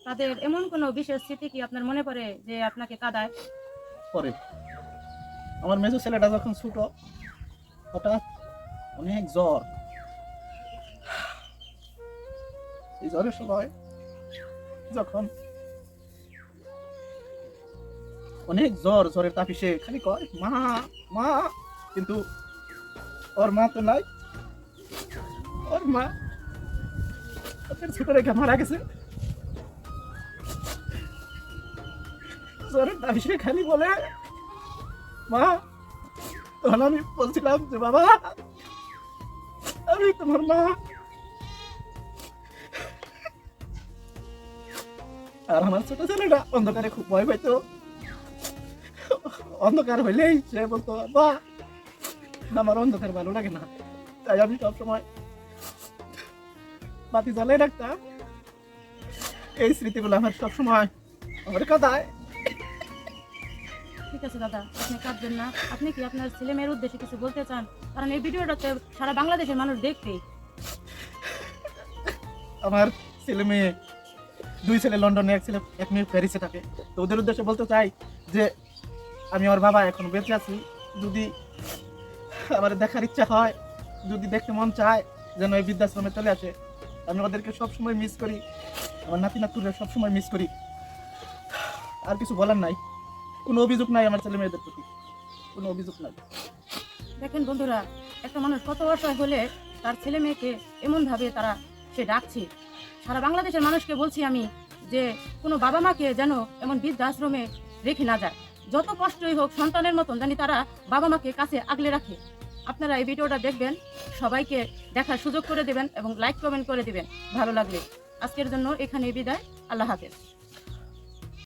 তাদের এমন কোনো বিশেষ স্মৃতি কি আপনার মনে পড়ে যে আপনাকে কাঁদায়? পরে আমার মেজো ছেলেটা যখন ছোট, হঠাৎ অনেক জ্বর। এই জ্বরের সময় যখন অনেক জ্বরের তাপ এসে খালি কয় মা মা, কিন্তু ওর মা তো নাই। ওর মা ওদের ছোট রেখে মারা গেছে। জ্বরের তাপ এসে খালি বলে মা। তখন আমি বলছিলাম যে বাবা, আমি তোমার মা। আর আমার ছোট ছেলেটা অন্ধকারে খুব ভয় পাইতো। অন্ধকার হইলেই সে বলতো বা আমার অন্ধকার ভালো লাগে না, তাই আমি সবসময় বাতি জ্বালাই রাখতাম। এই স্মৃতিগুলো আমার সবসময় আমার কাদায়। ঠিক আছে দাদা, আপনি কাঁদবেন না। আপনি কি আপনার ছেলে মেয়ের উদ্দেশ্যে কিছু বলতে চান? কারণ এই ভিডিওটাতে সারা বাংলাদেশের মানুষ দেখবে। আমার ছেলে মেয়ে, দুই ছেলে লন্ডনে, এক মেয়ে প্যারিসে থাকে। তো ওদের উদ্দেশ্যে বলতে চাই যে আমি ওর বাবা এখন বেঁচে আছি। যদি আমার দেখার ইচ্ছা হয়, যদি দেখতে মন চায়, যেন এই বৃদ্ধাশ্রমে চলে আসে। আমি ওদেরকে সবসময় মিস করি, আমার নাতি নাতুরে সবসময় মিস করি। আর কিছু বলার নাই, কোনো অভিযোগ নাই আমার ছেলে মেয়েদের প্রতি, কোনো অভিযোগ নাই। দেখেন বন্ধুরা, একটা মানুষ কত অসহায় হলে তার ছেলে মেয়েকে এমনভাবে সে ডাকছে। সারা বাংলাদেশের মানুষকে বলছি আমি যে কোনো বাবা মাকে যেন এমন বৃদ্ধাশ্রমে রেখে না যায়। যত কষ্টই হোক, সন্তানের মতন জানি তারা বাবা মাকে কাছে আগলে রাখে। আপনারা এই ভিডিওটা দেখবেন, সবাইকে দেখার সুযোগ করে দেবেন এবং লাইক কমেন্ট করে দিবেন ভালো লাগলে। আজকের জন্য এখানেই বিদায়। আল্লাহ হাফেজ।